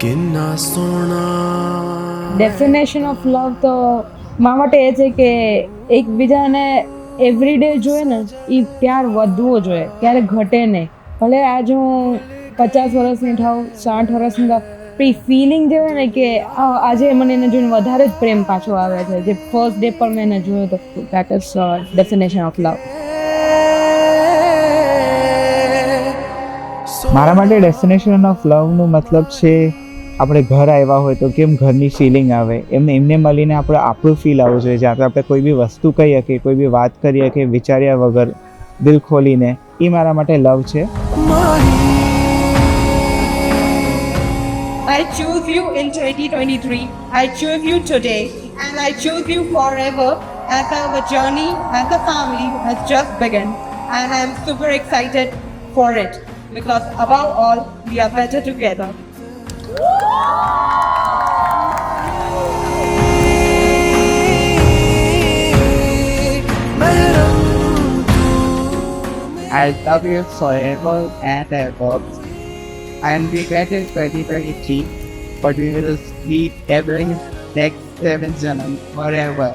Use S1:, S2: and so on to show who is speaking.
S1: किन्ना सोना
S2: definition of લવ તો મારા માટે એ છે કે એકબીજાને એવરીડે જોઈએ ને એ પ્યાર વધવો જોઈએ, ક્યારે ઘટે નહીં. ભલે આજ હું 50 વર્ષની થાઉં, 60 વર્ષની થાઉં, પણ એ ફિલિંગ જે હોય ને કે આજે મને એને જોઈને વધારે જ પ્રેમ પાછો આવે છે, જે ફર્સ્ટ ડે પર મેં એને જોયો તો દેટ ઇઝ ડેફિનેશન ઓફ લવ.
S3: મારા માટે ડેસ્ટિનેશન ઓફ લવનું મતલબ છે આપણે ઘર આવ્યા હોય તો કેમ ઘરની ફિલિંગ આવે, એમને મળીને આપણું ફીલ આવવું જોઈએ. જ્યાં આપણે કોઈ બી વસ્તુ કહી શકીએ, કોઈ બી વાત કરી શકીએ વિચાર્યા વગર, દિલ ખોલીને, એ મારા માટે લવ છે.
S4: I choose you in 2023. I choose you today. And I choose you forever. As our journey as a family has just begun. And I'm super excited for it. Because above all, we are better together.
S5: I love you forever and ever. And we met in 2023, but we will see every next 7 January forever.